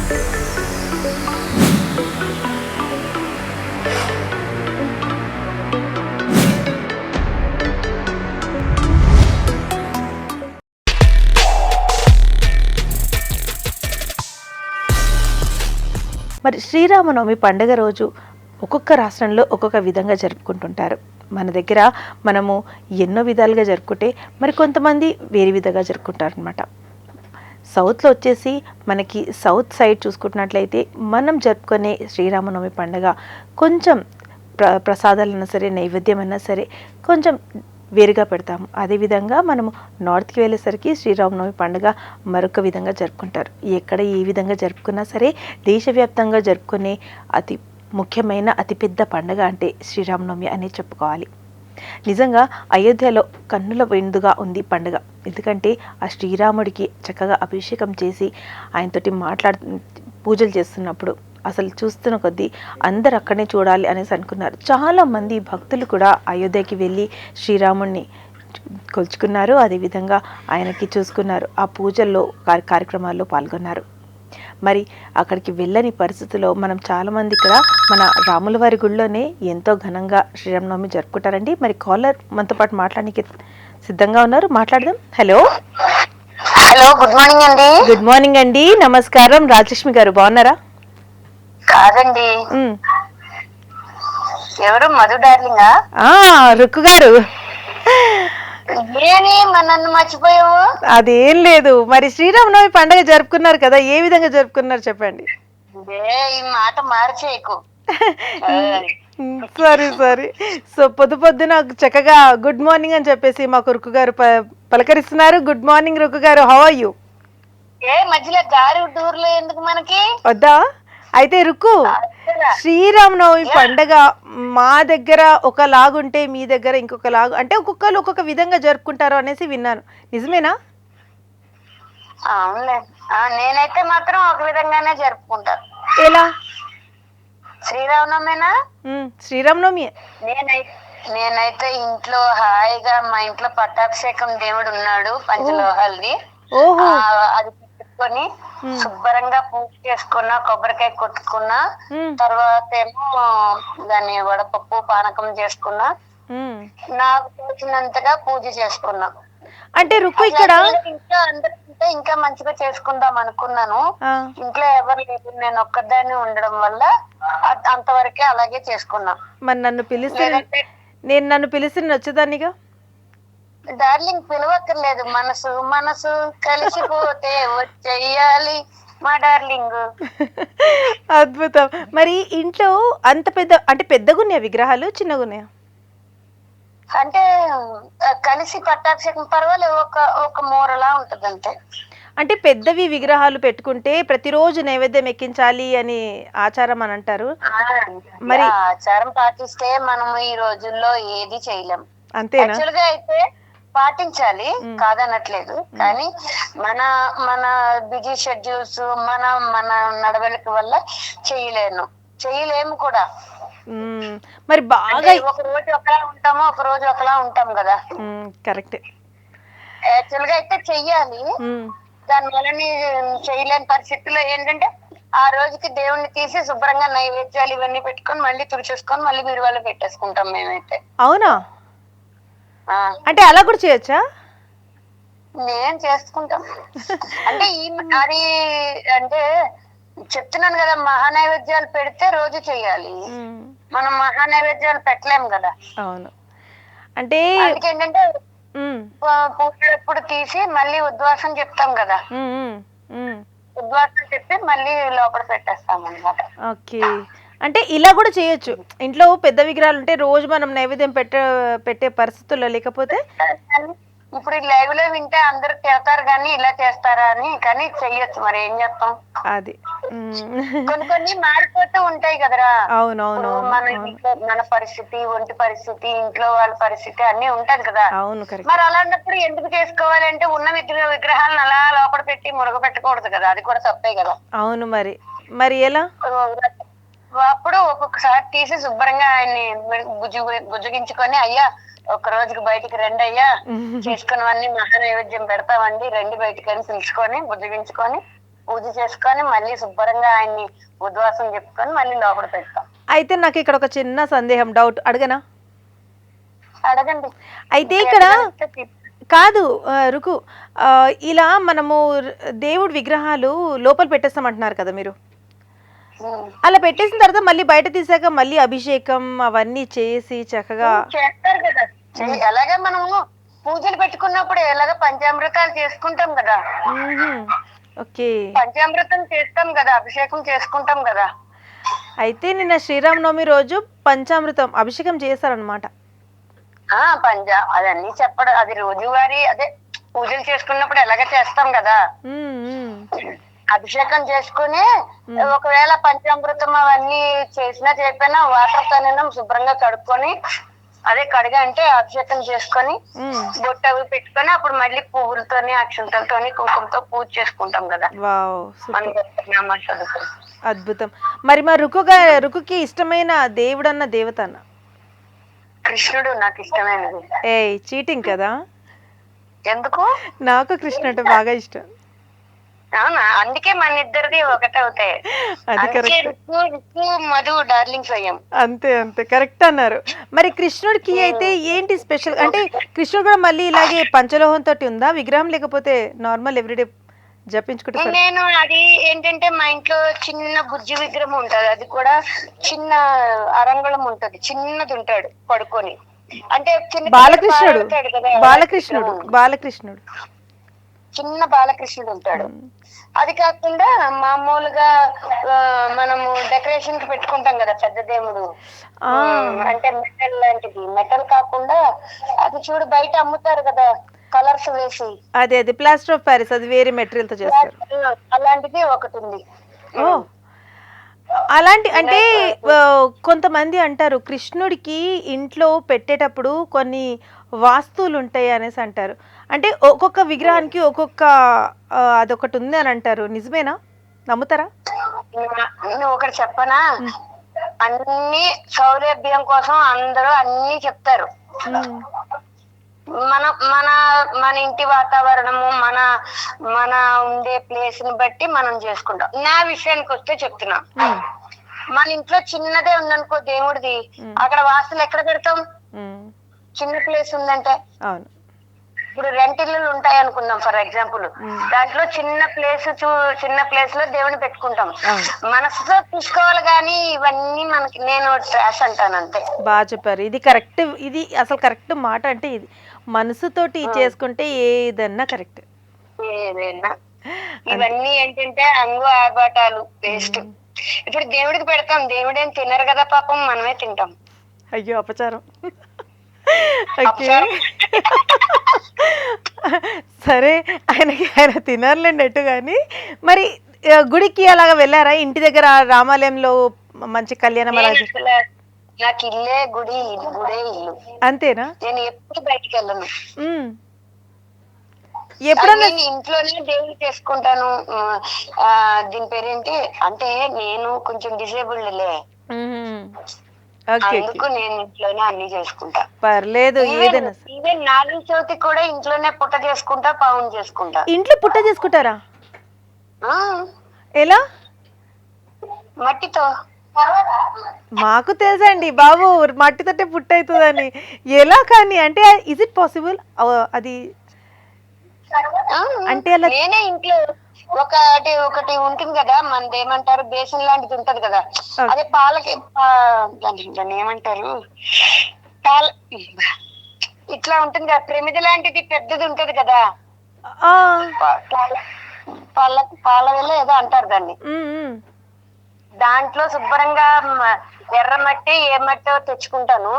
మరి శ్రీరామనవమి పండుగ రోజు ఒక్కొక్క రాష్ట్రంలో ఒక్కొక్క విధంగా జరుపుకుంటుంటారు. మన దగ్గర మనము ఎన్నో విధాలుగా జరుపుకుంటే మరి కొంతమంది వేరే విధంగా జరుపుకుంటారు అనమాట. సౌత్లో వచ్చేసి మనకి సౌత్ సైడ్ చూసుకుంటున్నట్లయితే మనం జరుపుకునే శ్రీరామనవమి పండుగ కొంచెం ప్రసాదాలైనా సరే, నైవేద్యం అయినా సరే కొంచెం వేరుగా పెడతాము. అదేవిధంగా మనము నార్త్కి వెళ్ళేసరికి శ్రీరామనవమి పండుగ మరొక విధంగా జరుపుకుంటారు. ఎక్కడ ఏ విధంగా జరుపుకున్నా సరే దేశవ్యాప్తంగా జరుపుకునే అతి ముఖ్యమైన అతిపెద్ద పండుగ అంటే శ్రీరామనవమి అనే చెప్పుకోవాలి. నిజంగా అయోధ్యలో కన్నుల విందుగా ఉంది పండుగ. ఎందుకంటే ఆ శ్రీరాముడికి చక్కగా అభిషేకం చేసి ఆయనతోటి పూజలు చేస్తున్నప్పుడు అసలు చూస్తున్న కొద్దీ అందరు అక్కడనే చూడాలి అనేసి అనుకున్నారు. చాలామంది భక్తులు కూడా అయోధ్యకి వెళ్ళి శ్రీరాముడిని కొలుచుకున్నారు. అదేవిధంగా ఆయనకి చూసుకున్నారు. ఆ పూజల్లో కార్యక్రమాల్లో పాల్గొన్నారు. మరి అక్కడికి వెళ్ళని పరిస్థితుల్లో మనం చాలామంది ఇక్కడ మన రాముల వారి గుడిలోనే ఎంతో ఘనంగా శ్రీరామనవమి జరుపుకుంటారండి. మరి కాలర్ మనతో పాటు మాట్లాడడానికి సిద్ధంగా ఉన్నారు. మాట్లాడదాం. హలో హలో, గుడ్ మార్నింగ్ అండి. గుడ్ మార్నింగ్ అండి. నమస్కారం. రాజలక్ష్మి గారు బాగున్నారా? కాదండి, ఎవరు మధు డార్లింగా? రుక్కు గారు. నన్ను మర్చిపోయావు? అదేం లేదు. మరి శ్రీరామనవమి పండుగ జరుపుకున్నారు కదా, ఏ విధంగా జరుపుకున్నారు చెప్పండి. ఈ మాట మార్చేయకు. Sorry sorry. సో పొద్దున చక్కగా గుడ్ మార్నింగ్ అని చెప్పేసి మాకు రుక్కు గారు పలకరిస్తున్నారు. గుడ్ మార్నింగ్ రుక్కు గారు, హౌ ఆర్ యూ? మధ్యలో గారి టూర్లో ఎందుకు మనకి? వద్దా? అయితే రుక్కు, శ్రీరామనవమి పండగ మా దగ్గర ఒక లాగుంటే మీ దగ్గర ఇంకొక లాగు, అంటే ఒక్కొక్కరు ఒక్కొక్క విధంగా జరుపుకుంటారు అనేసి విన్నాను. నిజమేనా? అవునులే, నేనైతే మాత్రం ఒక విధంగానే జరుపుకుంటా. ఎలా? శ్రీరామనవమేనా? శ్రీరామనవమి. నేనైతే ఇంట్లో హాయిగా, మా ఇంట్లో పట్టాభిషేకం దేవుడు ఉన్నాడు పంచలోహాలది, అది పెట్టుకొని శుభ్రంగా పూజ చేసుకున్నా, కొబ్బరికాయ కొట్టుకున్నా, తర్వాత ఏమో దాన్ని వడపప్పు పానకం చేసుకున్నా, నాకు తోచినంతగా పూజ చేసుకున్నా. అంటే రుక్కు ఇక్కడ ఇంకా అందరికంటే ఇంకా మంచిగా చేసుకుందాం అనుకున్నాను. ఇంట్లో ఎవరు లేదు, నేను ఒక్కదాన్ని ఉండడం వల్ల అంతవరకే అలాగే చేసుకున్నా. మరి నన్ను పిలిస్తే వచ్చేదాన్నిగా. డార్లింగ్, పిలవక్కర్లేదు. మనసు మనసు కలిసిపోతే వచ్చేయాలి మా డార్లింగ్. అద్భుతం. మరి ఇంట్లో అంత పెద్దగా ఉన్నాయా విగ్రహాలు, చిన్నగా ఉన్నాయా? అంటే కలిసి పట్టాభిషేకం పర్వాలేదు, ఒక మూరలా ఉంటది అంతే. అంటే పెద్దవి విగ్రహాలు పెట్టుకుంటే ప్రతిరోజు నైవేద్యం ఎక్కించాలి అని ఆచారం అని అంటారు. మరి ఆచారం పాటిస్తే మనం ఈ రోజుల్లో ఏది చేయలేం. అంతేనా? యాక్చువల్గా అయితే పాటించాలి, కాదనట్లేదు. కానీ మన మన బిజీ షెడ్యూల్స్, మన నడవడిక వల్ల చేయలేము కూడా. మరి బాగా ఒక రోజు ఒకలా ఉంటాము, ఒక రోజు ఒకలా ఉంటాం కదా. కరెక్ట్. యాక్చువల్ గా అయితే చెయ్యాలి. దాని వల్ల చేయలేని పరిస్థితుల్లో ఏంటంటే ఆ రోజుకి దేవుణ్ణి తీసి శుభ్రంగా నైవేద్యాలు ఇవన్నీ పెట్టుకొని మళ్ళీ తుడిచేసుకొని మళ్ళీ మీరు వాళ్ళు పెట్టేసుకుంటాం మేమైతే. అవునా? అంటే అలా కూడా చేయొచ్చా? నేను చేసుకుంటాం. అంటే అది అంటే చెప్తున్నాను కదా, మహానైవేద్యాలు పెడితే రోజు చెయ్యాలి. మనం మహానైవేద్యాలు పెట్టలేము కదా. అవును. అంటే ఏంటంటే పూజలప్పుడు తీసి మళ్ళీ ఉద్వాసం చెప్తాం కదా, ఉద్వాసం చెప్పి మళ్ళీ లోపల పెట్టేస్తాం అన్నమాట. ఓకే. అంటే ఇలా కూడా చేయొచ్చు. ఇంట్లో పెద్ద విగ్రహాలు ఉంటే రోజు మనం నైవేద్యం పెట్టే పరిస్థితుల్లో లేకపోతే ఇప్పుడు లైవ్ లో వింటే అందరు చేస్తారు కానీ ఇలా చేస్తారా అని, కానీ చెయ్యొచ్చు. మరి ఏం చేస్తాం, అది కొన్ని మారిపోతూ ఉంటాయి కదరా. అవునవును. మన పరిస్థితి, ఒంటి పరిస్థితి, ఇంట్లో వాళ్ళ పరిస్థితి అన్ని ఉంటది కదా. అవును. మరి అలాంటప్పుడు ఎందుకు చేసుకోవాలి అంటే ఉన్న విగ్రహాలను అలా లోపల పెట్టి మురగ పెట్టకూడదు కదా, అది కూడా తప్పే కదా. అవును. మరి ఎలా? అప్పుడు ఒక్కొక్కసారి తీసి శుభ్రంగా ఆయన్ని బుజ్జగించుకొని, అయ్యా ఒక రోజుకి బయటికి రండి అయ్యా, చేసుకున్నవన్నీ మహా నైవేద్యం పెడతామండి, రండి బయటికి అని పిలుచుకొని బుజ్జగించుకొని పూజ చేసుకొని మళ్ళీ శుభ్రంగా ఆయన్ని ఉద్వాసం చెప్పుకొని మళ్ళీ లోపల పెడతాం. అయితే నాకు ఇక్కడ ఒక చిన్న సందేహం, డౌట్ అడగనా? అడగండి. అయితే ఇక్కడ కాదు రుకు, ఇలా మనము దేవుడి విగ్రహాలు లోపల పెట్టేస్తామంటున్నారు కదా మీరు, అలా పెట్టేసిన తర్వాత మళ్ళీ బయట తీసాక మళ్ళీ అభిషేకం అవన్నీ చేసి చక్కగా చేస్తారు కదా. ఎలాగే మనము పూజలు పెట్టుకున్నప్పుడు ఎలాగ పంచామృతాలు చేసుకుంటాం కదా, ఓకే పంచామృతం చేస్తాం కదా, అభిషేకం చేసుకుంటాం కదా. అయితే నిన్న శ్రీరామనవమి రోజు పంచామృతం అభిషేకం చేశారనమాట. అదన్నీ చెప్పడం, అది రోజువారీ అదే పూజలు చేసుకున్నప్పుడు ఎలాగ చేస్తాం కదా, అభిషేకం చేసుకుని ఒకవేళ పంచామృతం అవన్నీ చేసినా చేయకపోయినా వాటర్ తోనే శుభ్రంగా కడుక్కొని, అదే కడిగా అంటే అభిషేకం చేసుకొని బొట్టు అవి పెట్టుకొని అప్పుడు మళ్ళీ పువ్వులతోని అక్షంతలతోని కుంకుమతో పూజ చేసుకుంటాం కదా. అద్భుతం. మరి మా రుకుకి ఇష్టమైన దేవుడు అన్న దేవత అన్న? కృష్ణుడు నాకు ఇష్టమైనది. ఏ చీటింగ్ కదా. ఎందుకు? నాకు కృష్ణ అంటే బాగా ఇష్టం. అవునా, అందుకే మన ఇద్దరిది ఒకటే అవుతాయి. మధు డార్లింగ్స్ అయ్యాం. అంతే అంతే, కరెక్ట్ అన్నారు. మరి కృష్ణుడికి అయితే ఏంటి స్పెషల్? అంటే కృష్ణుడు కూడా మళ్ళీ ఇలాగే పంచలోహం తోటి ఉందా విగ్రహం, లేకపోతే నార్మల్ ఎవ్రీడే జపించుకుంటే? నేను అది ఏంటంటే మా ఇంట్లో చిన్న బుజ్జి విగ్రహం ఉంటది, అది కూడా చిన్న అరంగుళం ఉంటది, చిన్నది ఉంటాడు పడుకొని. అంటే బాలకృష్ణుడు బాలకృష్ణుడు బాలకృష్ణుడు చిన్న బాలకృష్ణుడు ఉంటాడు. అది కాకుండా మామూలుగా మనము డెకరేషన్ కి పెట్టుకుంటాం కదా పెద్ద దేవుడు, అంటే మెటల్ లాంటిది. మెటల్ కాకుండా అది చూడు బయట అమ్ముతారు కదా కలర్స్ వేసి, అదే అదే ప్లాస్టర్ ఆఫ్ ప్యారిస్, అది వేరే మెటీరియల్ తో చేస్తారు. అలాంటిది ఒకటి ఉంది. అలాంటి అంటే కొంతమంది అంటారు కృష్ణుడికి ఇంట్లో పెట్టేటప్పుడు కొన్ని వాస్తువులు ఉంటాయి అనేసి అంటారు. అంటే ఒక్కొక్క విగ్రహానికి ఒక్కొక్క అదొకటి ఉంది అని అంటారు, నిజమేనా? నమ్ముతారా? నువ్వు ఒకటి చెప్పనా, అన్ని సౌలభ్యం కోసం అందరూ అన్ని చెప్తారు. మన మన మన ఇంటి వాతావరణము, మన మన ఉండే ప్లేస్ ని బట్టి మనం చేసుకుంటాం. నా విషయానికి వస్తే చెప్తున్నా, మన ఇంట్లో చిన్నదే ఉందనుకో దేవుడిది, అక్కడ వాస్తులు ఎక్కడ పెడతాం? చిన్న ప్లేస్ ఉందంటే. ఇప్పుడు రెంటిల్లు ఉంటాయి అనుకుందాం ఫర్ ఎగ్జాంపుల్, దాంట్లో చిన్న ప్లేస్ లో దేవుని పెట్టుకుంటాం. మనసుతో చూసుకోవాలి గానీ ఇవన్నీ మనకి, నేను ట్రాష్ అంటాను అంతే. బాగా చెప్పారు, ఇది కరెక్ట్, ఇది అసలు కరెక్ట్ మాట. అంటే ఇది మనసుతోటి చేసుకుంటే ఏదన్నా కరెక్ట్. ఏదైనా ఇవన్నీ ఏంటంటే అంగు ఆర్భాటాలు వేస్ట్. ఇప్పుడు దేవుడికి పెడతాం, దేవుడేం తినరు కదా పాపం, మనమే తింటాం. అయ్యో అపచారం. సరే, ఆయన తినారులేండి ఎట్టు. కానీ మరి గుడికి అలాగా వెళ్ళారా? ఇంటి దగ్గర రామాలయంలో మంచి కళ్యాణం అలా? నాకు ఇల్లే గుడి, గుడే ఇల్లు. అంతేనా? నేను ఎప్పుడు బయటికి వెళ్ళను, ఎప్పుడన్నా ఇంట్లోనే దేవుడు చేసుకుంటాను. దీని పేరేంటి అంటే నేను కొంచెం డిసేబుల్డ్ అందుకు నేను ఇంట్లోనే అన్ని చేసుకుంటా. పర్లేదు, ఏదైనా. ఈవెన్ నాలుగు చవితి కూడా ఇంట్లోనే పుట్ట చేసుకుంటా, పావును చేసుకుంటా. ఇంట్లో పుట్ట చేసుకుంటారా? ఎలా? మట్టితో. మాకు తెలుసండి బాబు, మట్టితోటే పుట్ట అవుతుందని. ఎలా కానీ అంటే ఇజ్ ఇట్ పాసిబుల్? అది అంటే అలా నేనే ఇంట్లో ఒకటి ఉంటుంది కదా, మనది ఏమంటారు, బేసిన్ లాంటిది ఉంటది కదా, అదే పాలకి దాన్ని ఏమంటారు, పాల ఇట్లా ఉంటుంది కదా, ప్రమిది లాంటిది పెద్దది ఉంటది కదా, పాలవేలో ఏదో అంటారు దాన్ని. దాంట్లో శుభ్రంగా ఎర్ర మట్టి ఏ మట్టో తెచ్చుకుంటాను,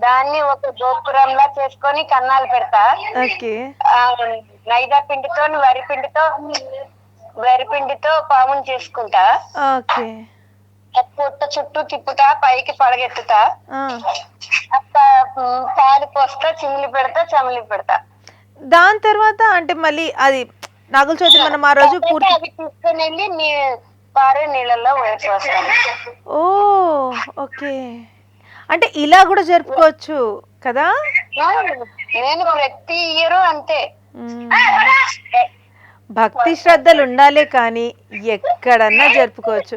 దాన్ని ఒక గోపురంలా చేసుకొని కన్నాలు పెడతా. మైదా పిండితో వరిపిండితో పాముని చేసుకుంటా. పుట్ట చుట్టూ తిప్పుతా, పైకి పడగెత్తుతా, పాలు పోస్తా, చిమిలి పెడతా, చమిలి పెడతా. దాని తర్వాత అంటే మళ్ళీ అది నాగుల చవితి మనం ఆ రోజు పూర్తి అవి తీసుకొని వెళ్ళి పారే నీళ్ళల్లో వేసేస్తాను. ఓ ఓకే, అంటే ఇలా కూడా జరుపుకోవచ్చు కదా. నేను ప్రతి ఇయర్ అంతే. భక్తి శ్రద్ధలు ఉండాలే కానీ ఎక్కడన్నా జరుపుకోవచ్చు.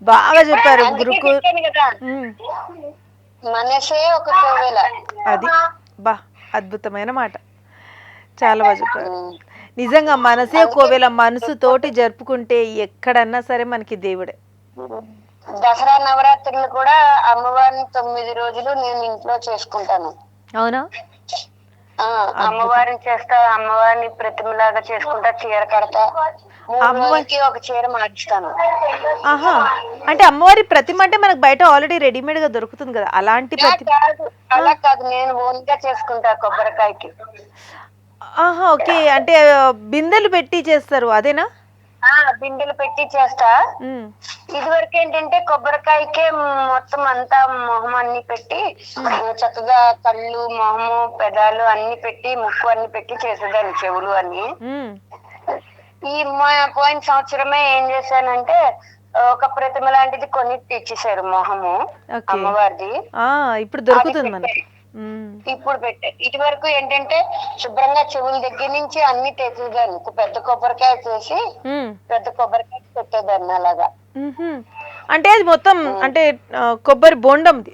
బాగా చెప్పారు అందుకే గురుకు. చెప్పాను కదా, ఉమ్, మనసే ఒక కోవెల. అది బా అద్భుతమైన మాట, చాలా బాగా చెప్పారు. ఉమ్. నిజంగా మనసే అందుకే ఒకవేళ మనసుతోటి జరుపుకుంటే ఎక్కడన్నా సరే మనకి దేవుడే. దసరా నవరాత్రులు కూడా అమ్మవారిని 9 రోజులు నేను ఇంట్లో చేసుకుంటాను. అవునా? అమ్మవారిని చేస్తా, అమ్మవారిని ప్రతిమలాగా చేసుకుంటా, చీర కడతా, 3 రోజులకి ఒక చీర మార్చుతాను. ఆహా, అంటే అమ్మవారి ప్రతిమ అంటే మనకు బయట ఆల్రెడీ రెడీమేడ్ గా దొరుకుతుంది కదా, అలాంటి ప్రతిమ? కాదు, అలా కాదు, నేను ఓన్ గా చేసుకుంటా కొబ్బరికాయకి. ఆహా, ఓకే. అంటే బిందెలు పెట్టి చేస్తారు అదేనా? బిందెలు పెట్టి చేస్తా. ఉమ్, ఇది వరకు ఏంటంటే కొబ్బరికాయకే మొత్తం అంతా మొహం అన్ని పెట్టి, చక్కగా కళ్ళు, మొహము, పెదాలు అన్ని పెట్టి, ముక్కు అన్ని పెట్టి చేసేదాన్ని, చెవులు అన్ని. ఉమ్, ఈ పోయిన సంవత్సరమే ఏం చేశానంటే ఒక ప్రతిమ లాంటిది కొని ఇచ్చేసారు మొహము, ఓకే. అమ్మవారిది. ఆ, ఇప్పుడు దొరుకుతుంది అది మనకి. ఇప్పుడు పెట్టే. ఇది వరకు ఏంటంటే శుభ్రంగా చెవుల దగ్గర నుంచి అన్ని తెచ్చేదాన్ని, పెద్ద కొబ్బరికాయ చేసి పెద్ద కొబ్బరికాయ పెట్టేదాన్ని అలాగా. అంటే అది మొత్తం అంటే కొబ్బరి బొండంది?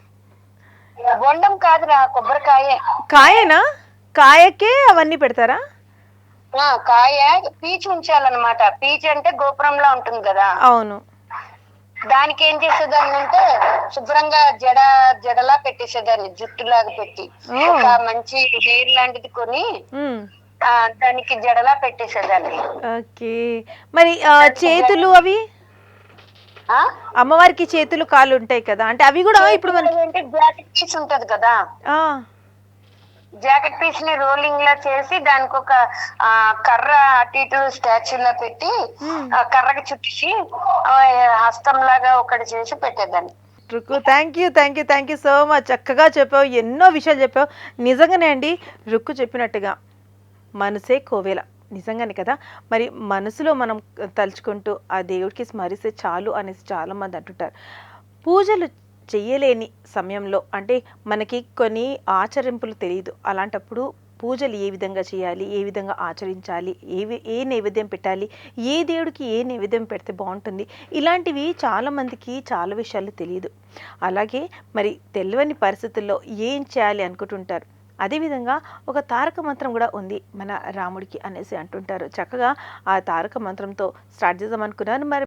బొండం కాదురా, కొబ్బరికాయే. కాయేనా? కాయకే అవన్నీ పెడతారా? కాయ పీచు ఉంచాలన్నమాట. పీచు అంటే గోపురంలా ఉంటుంది కదా. అవును. దానికి ఏం చేసేదాన్ని అంటే శుభ్రంగా జడలా పెట్టేసేదాన్ని, జుట్టులాగా పెట్టి ఒక మంచి హెయిర్ లాంటిది కొని దానికి జడలా పెట్టేసేదాన్ని. ఓకే. మరి చేతులు అవి అమ్మవారికి చేతులు కాళ్ళు ఉంటాయి కదా, అంటే అవి కూడా ఇప్పుడు మనకి జాకెట్ పీస్ ఉంటది కదా, జాకెట్ పీస్ ని రోలింగ్ లా చేసి దానికి ఒక కర్ర అటు ఇటు స్టాచ్యూ లా పెట్టి కర్రకి చుట్టేసి హస్తం లాగా ఒకటి చేసి పెట్టేదాన్ని. Rukku, thank you so much. చక్కగా చెప్పావు, ఎన్నో విషయాలు చెప్పావు. నిజంగానే అండి, రుక్కు చెప్పినట్టుగా మనసే కోవెల, నిజంగానే కదా. మరి మనసులో మనం తలుచుకుంటూ ఆ దేవుడికి స్మరిస్తే చాలు అనేసి చాలామంది అంటుంటారు. పూజలు చెయ్యలేని సమయంలో అంటే మనకి కొన్ని ఆచరింపులు తెలియదు, అలాంటప్పుడు పూజలు ఏ విధంగా చేయాలి, ఏ విధంగా ఆచరించాలి, ఏ నైవేద్యం పెట్టాలి, ఏ దేవుడికి ఏ నైవేద్యం పెడితే బాగుంటుంది, ఇలాంటివి చాలామందికి చాలా విషయాలు తెలియదు. అలాగే మరి తెలియని పరిస్థితుల్లో ఏం చేయాలి అనుకుంటుంటారు. అదేవిధంగా ఒక తారక మంత్రం కూడా ఉంది మన రాముడికి అనేసి అంటుంటారు. చక్కగా ఆ తారక మంత్రంతో స్టార్ట్ చేద్దాం అనుకున్నాను. మరి